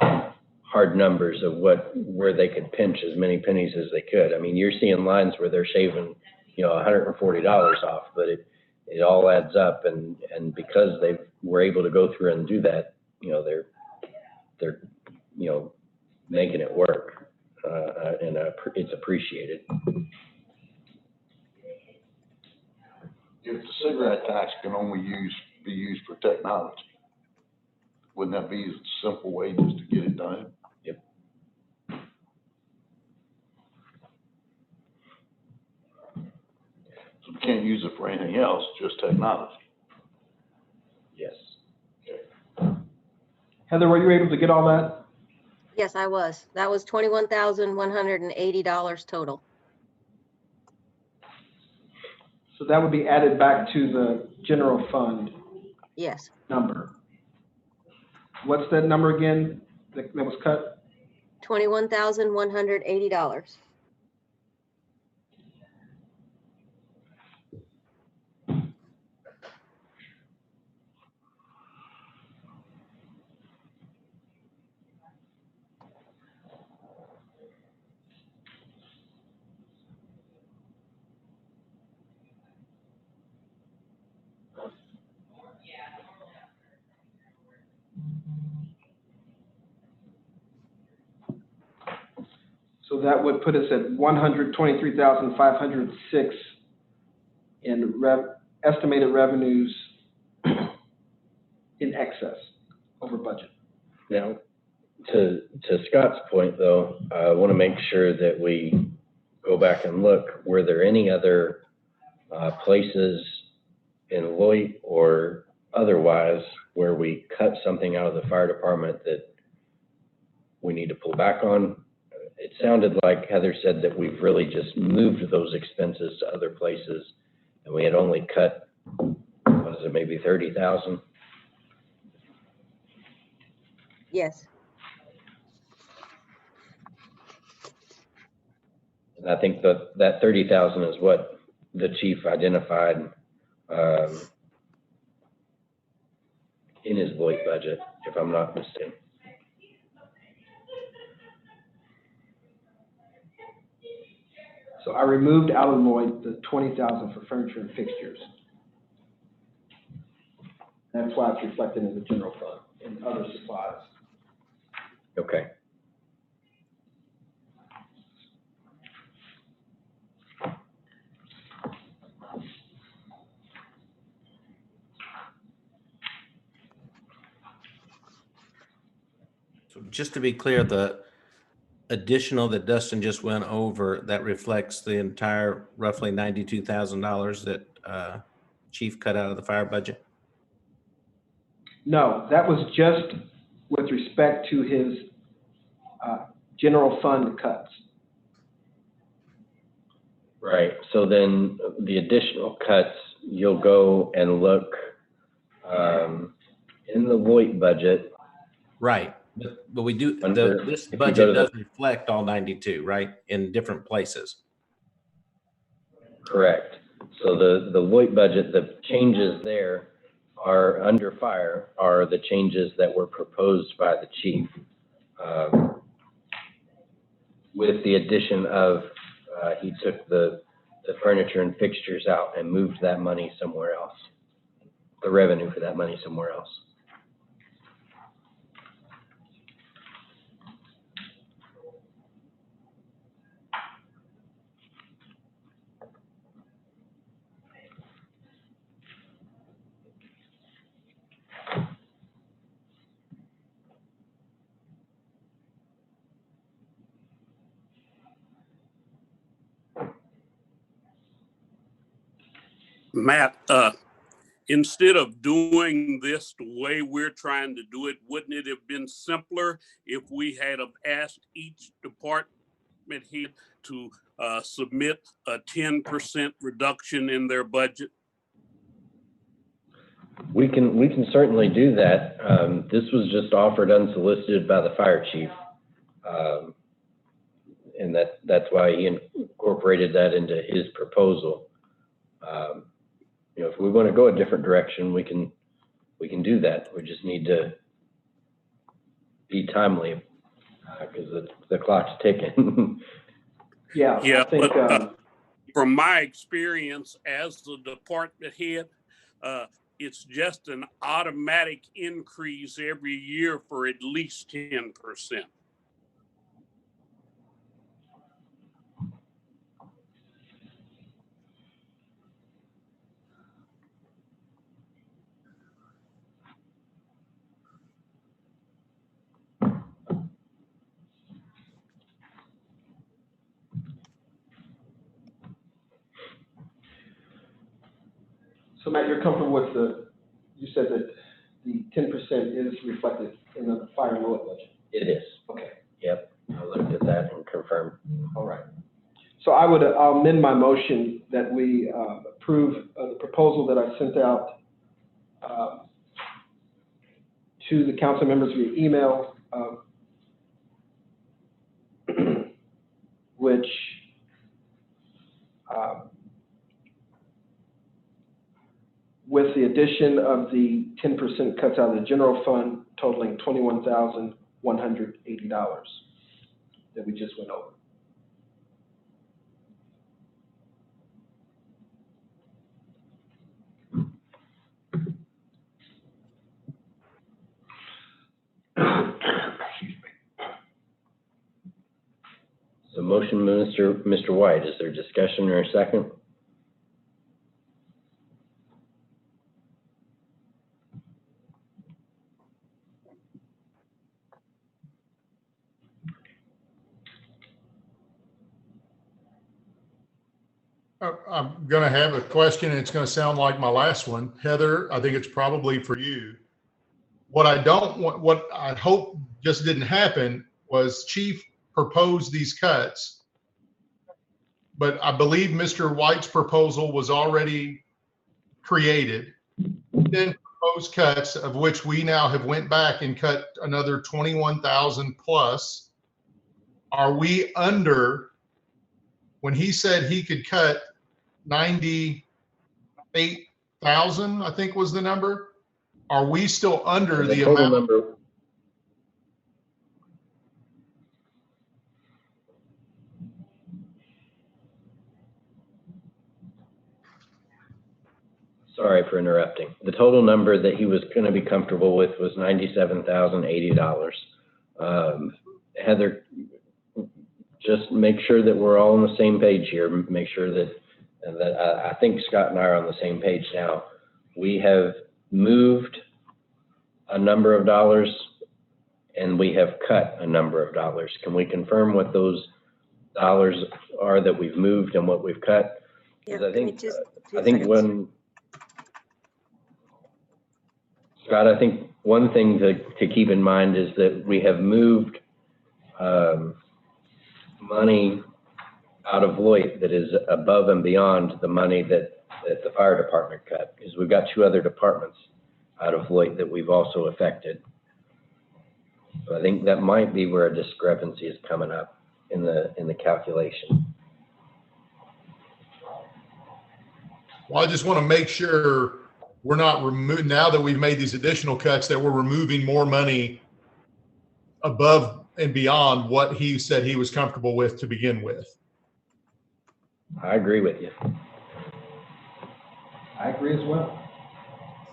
hard numbers of where they could pinch as many pennies as they could. I mean, you're seeing lines where they're shaving, you know, $140 off, but it all adds up, and because they were able to go through and do that, you know, they're you know, making it work, and it's appreciated. If the cigarette tax can only be used for technology, wouldn't that be a simple way just to get it done? Yep. So we can't use it for anything else, just technology. Yes. Heather, were you able to get all that? Yes, I was. That was $21,180 total. So that would be added back to the general fund Yes. number. What's that number again that was cut? $21,180. So that would put us at 123,506 in estimated revenues in excess over budget. Now, to Scott's point though, I want to make sure that we go back and look, were there any other places in Lloyd or otherwise where we cut something out of the fire department that we need to pull back on? It sounded like Heather said that we've really just moved those expenses to other places and we had only cut, what was it, maybe 30,000? Yes. And I think that 30,000 is what the chief identified in his Lloyd budget, if I'm not mistaken. So I removed out of Lloyd the 20,000 for furniture and fixtures. That's why it's reflected in the general fund and other supplies. Okay. So just to be clear, the additional that Dustin just went over, that reflects the entire roughly $92,000 that Chief cut out of the fire budget? No, that was just with respect to his general fund cuts. Right. So then the additional cuts, you'll go and look in the Lloyd budget. Right. But we do, this if you go budget to does reflect all 92, right? In different places. Correct. So the Lloyd budget, the changes there are under fire are the changes that were proposed by the chief. With the addition of, he took the furniture and fixtures out and moved that money somewhere else. The revenue for that money somewhere else. Matt, instead of doing this the way we're trying to do it, wouldn't it have been simpler if we had have asked each department head to submit a 10% reduction in their budget? We can certainly do that. This was just offered unsolicited by the fire chief. And that's why he incorporated that into his proposal. You know, if we want to go a different direction, we can do that. We just need to be timely because the clock's ticking. Yeah, Yeah, I think, but from my experience as the department head, it's just an automatic increase every year for at least 10%. so Matt, you're comfortable with you said that the 10% is reflected in the fire and Lloyd budget? It is. Okay. Yep. I looked at that and confirmed. All right. So I'll amend my motion that we approve the proposal that I sent out to the council members via email, which with the addition of the 10% cuts out of the general fund totaling $21,180 that we just went over. So motion, Mr. White. Is there discussion or a second? I'm going to have a question, and it's going to sound like my last one. Heather, I think it's probably for you. What I don't want, what I hope just didn't happen was Chief proposed these cuts, but I believe Mr. White's proposal was already created, then proposed cuts, of which we now have went back and cut another 21,000 plus. Are we under, when he said he could cut 98,000, I think was the number, are we still under the total amount? number. Sorry for interrupting. The total number that he was going to be comfortable with was $97,080. Heather, just make sure that we're all on the same page here. Make sure that I think Scott and I are on the same page now. We have moved a number of dollars and we have cut a number of dollars. Can we confirm what those dollars are that we've moved and what we've cut? Yeah, I think when Scott, I think one thing to keep in mind is that we have moved money out of Lloyd that is above and beyond the money that the fire department cut, because we've got two other departments out of Lloyd that we've also affected. So I think that might be where a discrepancy is coming up in the calculation. Well, I just want to make sure we're not removing, now that we've made these additional cuts, that we're removing more money above and beyond what he said he was comfortable with to begin with. I agree with you. I agree as well.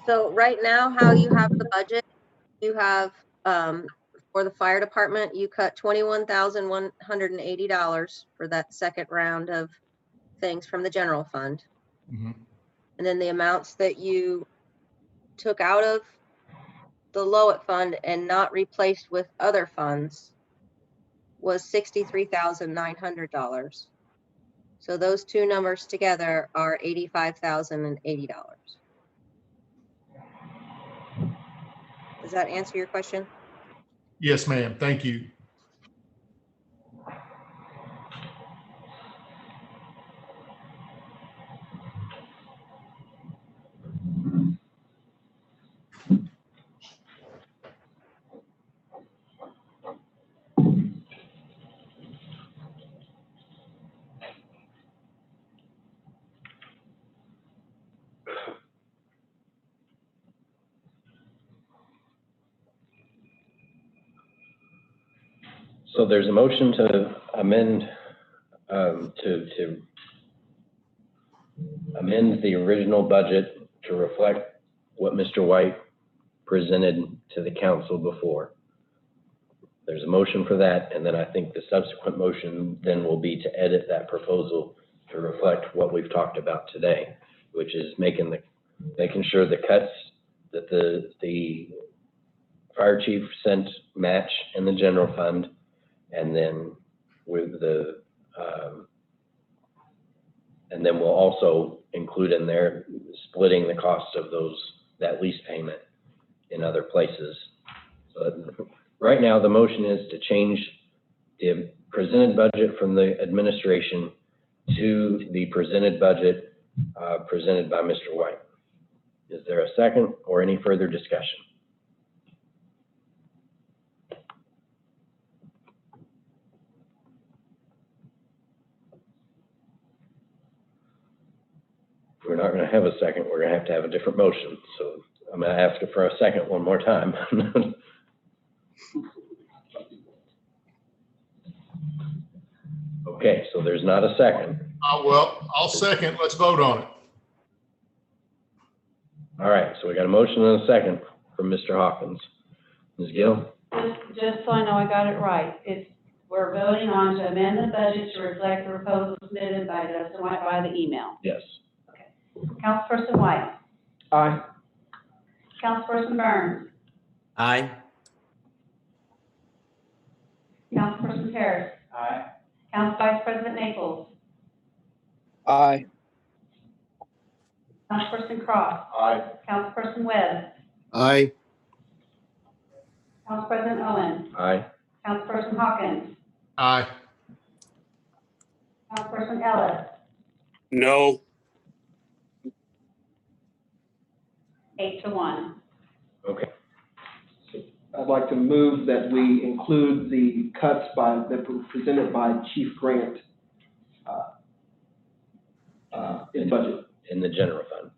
So right now, how you have the budget, you have, for the fire department, you cut $21,180 for that second round of things from the general fund. Mm-hmm. And then the amounts that you took out of the Lowit fund and not replaced with other funds was $63,900. So those two numbers together are $85,080. Does that answer your question? Yes, ma'am. Thank you. So there's a motion to amend, to amend the original budget to reflect what Mr. White presented to the council before. There's a motion for that, and then I think the subsequent motion then will be to edit that proposal to reflect what we've talked about today, which is making sure the cuts that the fire chief sent match in the general fund, and then with the and then we'll also include in there splitting the cost of that lease payment in other places. So right now, the motion is to change the presented budget from the administration to the presented budget presented by Mr. White. Is there a second or any further discussion? We're not going to have a second. We're going to have a different motion. So I'm going to ask for a second one more time. Okay, so there's not a second. Well, I'll second. Let's vote on it. All right, so we got a motion and a second from Mr. Hawkins. Ms. Gill? Just so I know I got it right, we're voting on to amend the budget to reflect the proposal submitted by Dustin White by the email. Yes. Councilperson White, Aye. Councilperson Burns, Aye. Councilperson Harris, Aye. Council Vice President Naples, Aye. Councilperson Cross, Aye. Councilperson Webb, Aye. Council President Owen, Aye. Councilperson Hawkins, Aye. Councilperson Ellis, No. 8-1. Okay. I'd like to move that we include the cuts that were presented by Chief Grant in budget. In the general fund.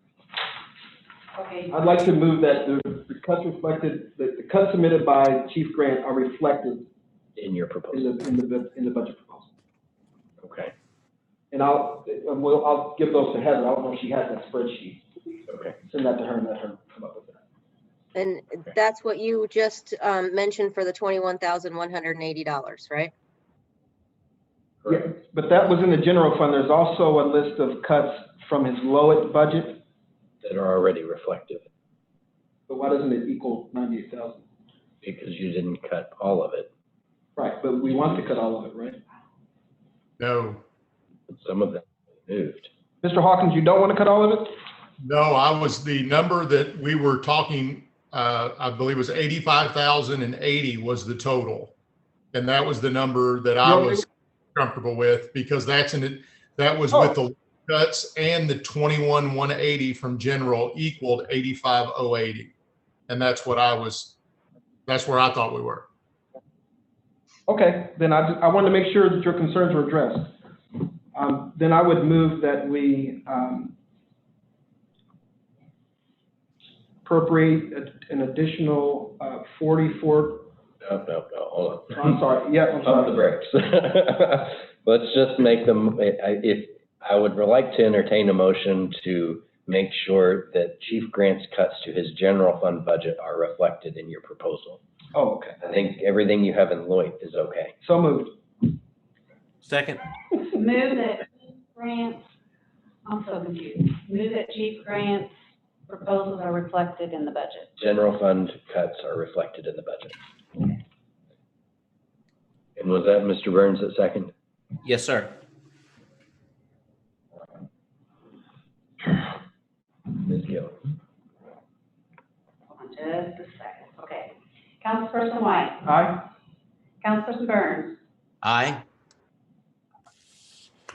Okay, I'd like to move that the cuts reflected, the cuts submitted by Chief Grant are reflected In your in proposal. the budget proposal. Okay. And I'll give those to Heather. I don't know if she has that spreadsheet. Okay. Send that to her and let her come up with that. And that's what you just mentioned for the $21,180, right? Yeah, but that was in the general fund. There's also a list of cuts from his lowest budget. That are already reflective, But why doesn't it equal 98,000? because you didn't cut all of it. Right, but we want to cut all of it, right? No, Some of them moved. Mr. Hawkins, you don't want to cut all of it? no, the number that we were talking, I believe was 85,080 was the total. And that was the number that I was comfortable with, because that was with the cuts, and the 21,180 from general equaled 85,080. And that's where I thought we were. Okay, then I wanted to make sure that your concerns were addressed. Then I would move that we appropriate an additional 44. No, hold on. I'm sorry. Yeah, I'm Pump the sorry. brakes. Let's just make them, if I would like to entertain a motion to make sure that Chief Grant's cuts to his general fund budget are reflected in your proposal. Oh, okay. I think everything you have in Lloyd is okay. So moved. Second. move that Chief Grant's, I'm so confused. Move that Chief Grant's proposals are reflected in the budget. General fund cuts are reflected in the budget. And was that Mr. Burns at second? Yes, sir. Ms. Gill? Hold on just a second. Okay. Councilperson White, Aye. Councilperson Burns, Aye.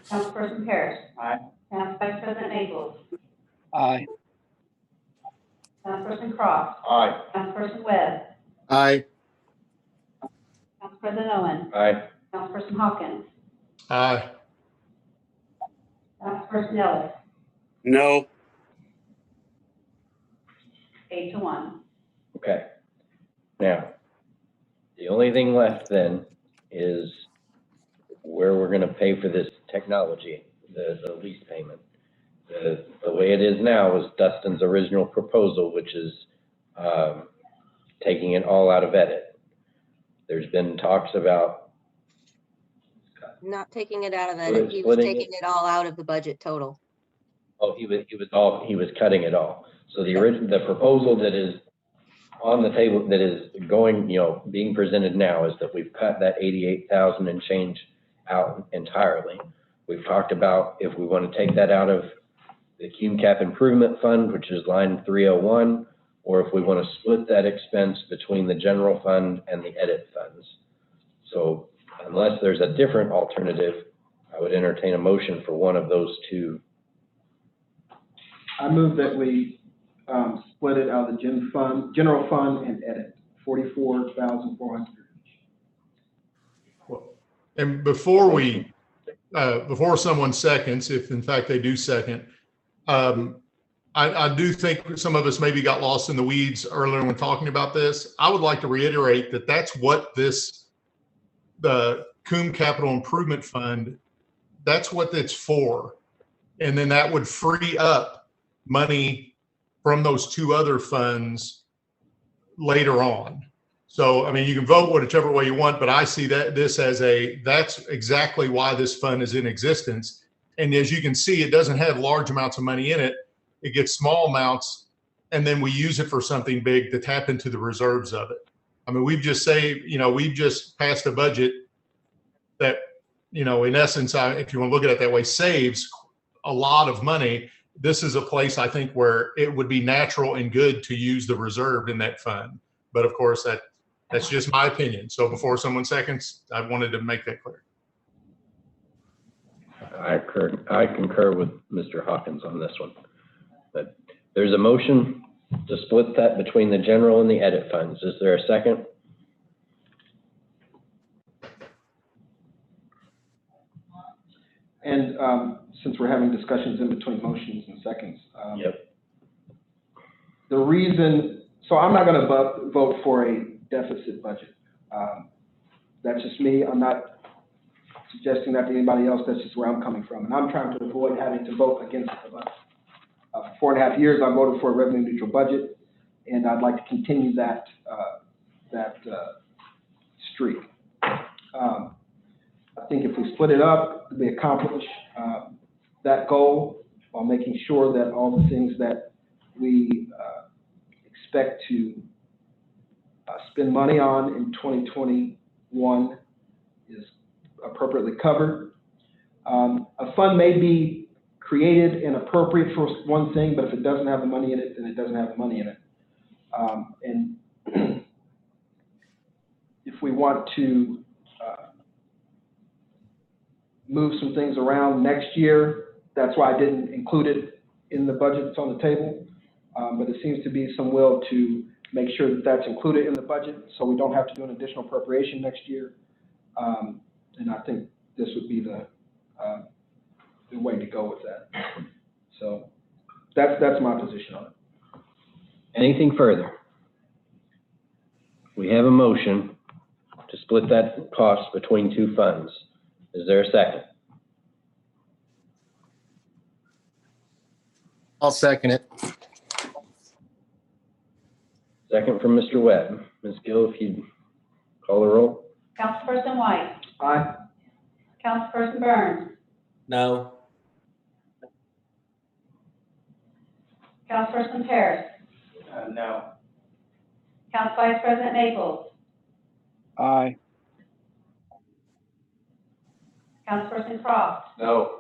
Councilperson Harris, Aye. Council Vice President Naples, Aye. Councilperson Cross, Aye. Councilperson Webb, Aye. Council President Owen, Aye. Councilperson Hawkins, Aye. Councilperson Ellis, No. 8-1. Okay. Now, the only thing left then is where we're gonna pay for this technology, the lease payment. The way it is now is Dustin's original proposal, which is taking it all out of edit. There's been talks about Not taking it out of edit. He was Splitting it. taking it all out of the budget total. he was cutting it all. So the proposal that is on the table, that is going, being presented now, is that we've cut that 88,000 and change out entirely. We've talked about if we want to take that out of the CUME-CAP Improvement Fund, which is line 301, or if we want to split that expense between the general fund and the edit funds. So unless there's a different alternative, I would entertain a motion for one of those two. I move that we split it out of the general fund and edit, 44,400. And before someone seconds, if in fact they do second, I do think some of us maybe got lost in the weeds earlier when talking about this. I would like to reiterate that that's what the CUME Capital Improvement Fund, that's what it's for. And then that would free up money from those two other funds later on. So, I mean, you can vote whichever way you want, but I see this as that's exactly why this fund is in existence. And as you can see, it doesn't have large amounts of money in it. It gets small amounts, and then we use it for something big to tap into the reserves of it. I mean, we've just passed a budget that, in essence, if you want to look at it that way, saves a lot of money. This is a place, I think, where it would be natural and good to use the reserve in that fund. But of course, that's just my opinion. So before someone seconds, I wanted to make that clear. I concur with Mr. Hawkins on this one. But there's a motion to split that between the general and the edit funds. Is there a second? And since we're having discussions in between motions and seconds, Yep. the reason, so I'm not going to vote for a deficit budget. That's just me. I'm not suggesting that to anybody else. That's just where I'm coming from. And I'm trying to avoid having to vote against the budget. For 4.5 years, I voted for a revenue neutral budget, and I'd like to continue that streak. I think if we split it up, we accomplish that goal while making sure that all the things that we expect to spend money on in 2021 is appropriately covered. A fund may be created and appropriate for one thing, but if it doesn't have the money in it, then it doesn't have the money in it. And if we want to move some things around next year, that's why I didn't include it in the budget that's on the table. But it seems to be some will to make sure that that's included in the budget so we don't have to do an additional appropriation next year. And I think this would be the way to go with that. So that's my position on it. Anything further? We have a motion to split that cost between two funds. Is there a second? I'll second it. Second from Mr. Webb. Ms. Gill, if you'd call the roll. Councilperson White, Aye. Councilperson Burns, No. Councilperson Harris, No. Council Vice President Naples, Aye. Councilperson Cross, No.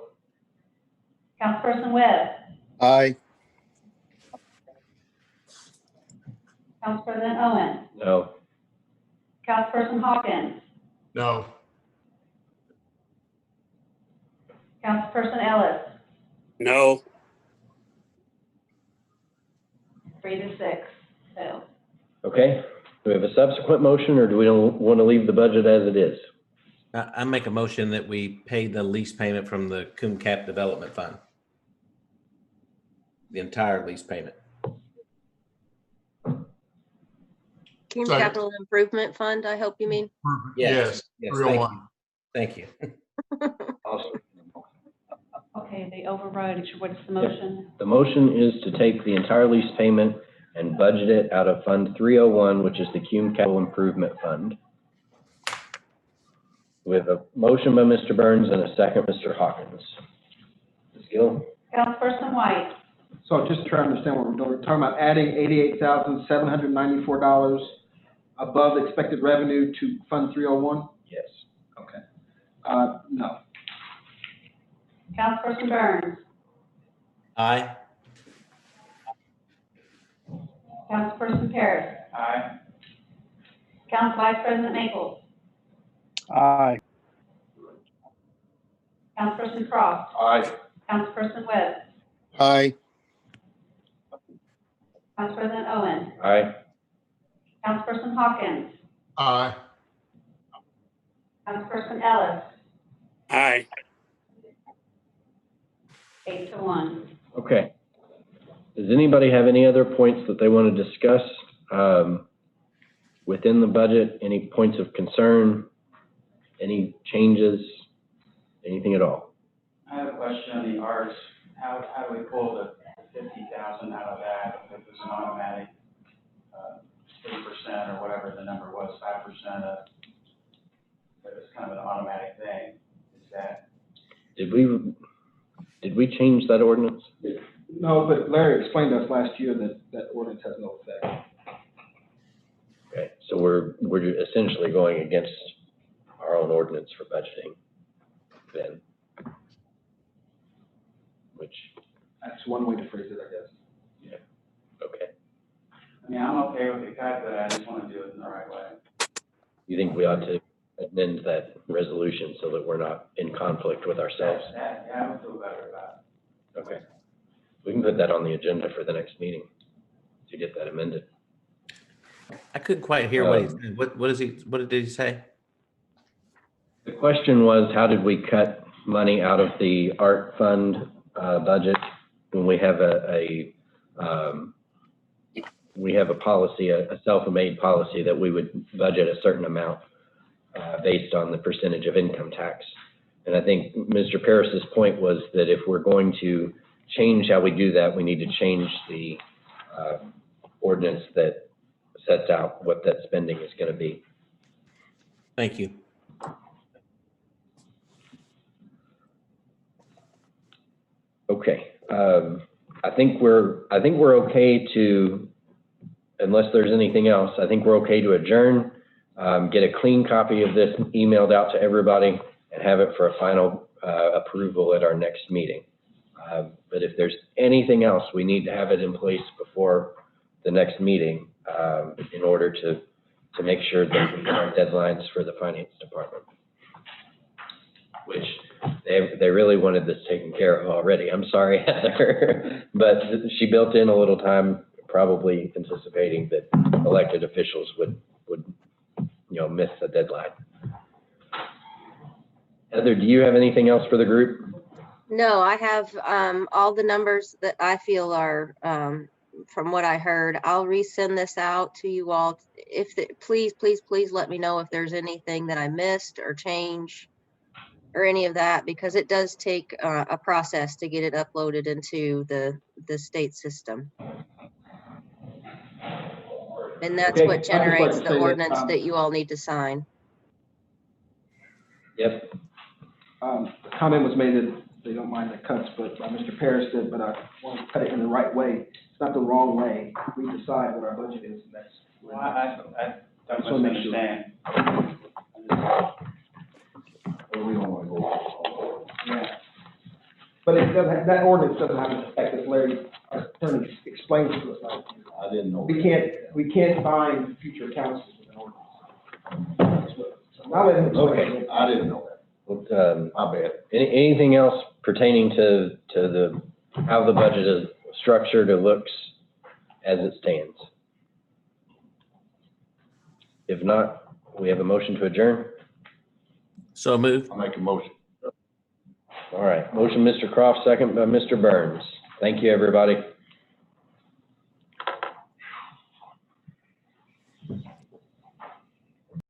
Councilperson Webb, Aye. Council President Owen, No. Councilperson Hawkins, No. Councilperson Ellis, No. 3-6, failed. Okay. Do we have a subsequent motion, or do we want to leave the budget as it is? I make a motion that we pay the lease payment from the Coon Cap Development Fund. The entire lease payment. Cume Second. Capital Improvement Fund, I hope you mean. Yes. Yes, 301. thank you. Awesome. Okay, the override, what's the motion? The motion is to take the entire lease payment and budget it out of Fund 301, which is the Cume Capital Improvement Fund. We have a motion by Mr. Burns and a second, Mr. Hawkins. Ms. Gill? Councilperson White, So just trying to understand what we're doing. We're talking about adding $88,794 above expected revenue to Fund 301? Yes. Okay. No. Councilperson Burns, Aye. Councilperson Harris, Aye. Council Vice President Naples, Aye. Councilperson Cross, Aye. Councilperson Webb, Aye. Council President Owen, Aye. Councilperson Hawkins, Aye. Councilperson Ellis, Aye. 8-1. Okay. Does anybody have any other points that they want to discuss within the budget? Any points of concern? Any changes? Anything at all? I have a question on the arts. How do we pull the 50,000 out of that if it was an automatic 3% or whatever? whatever the number was, 5% of, it was kind of an automatic thing, is that, Did we change that ordinance? No, but Larry explained to us last year that that ordinance has no effect. Okay, so we're essentially going against our own ordinance for budgeting then. Which, That's one way to phrase it, I guess. okay. I mean, I'm okay with the cut, but I just want to do it in the right way. You think we ought to amend that resolution so that we're not in conflict with ourselves? Yeah, I would feel better about it. Okay. We can put that on the agenda for the next meeting to get that amended. I couldn't quite hear what he said. What did he say? The question was, how did we cut money out of the art fund budget when we have a policy, a self-made policy that we would budget a certain amount based on the percentage of income tax. And I think Mr. Paris's point was that if we're going to change how we do that, we need to change the ordinance that sets out what that spending is going to be. Thank you. Okay, I think we're okay to, unless there's anything else, I think we're okay to adjourn, get a clean copy of this emailed out to everybody and have it for a final approval at our next meeting. But if there's anything else, we need to have it in place before the next meeting in order to make sure that we have deadlines for the finance department, which they really wanted this taken care of already. I'm sorry, Heather, but she built in a little time, probably anticipating that elected officials would miss the deadline. Heather, do you have anything else for the group? No, I have all the numbers that I feel are from what I heard. I'll resend this out to you all. Please let me know if there's anything that I missed or change or any of that, because it does take a process to get it uploaded into the state system. And that's Okay, what I'd just like generates to the say that, ordinance that you all need to sign. Yep. The comment was made that they don't mind the cuts, but Mr. Paris did, but I want to cut it in the right way. It's not the wrong way. We decide what our budget is, and that's. Well, I don't Just wanna make sure. understand. We don't want to go. Yeah. But it doesn't, that ordinance doesn't have an effect, as Larry, our attorney, explained to us. I didn't know. We can't bind future councils with an ordinance. So I'll let him explain. Okay. I didn't know that. Well, My bad. anything else pertaining to how the budget is structured or looks as it stands? If not, we have a motion to adjourn. So moved. I'll make a motion. All right, motion Mr. Croft, second by Mr. Burns. Thank you, everybody.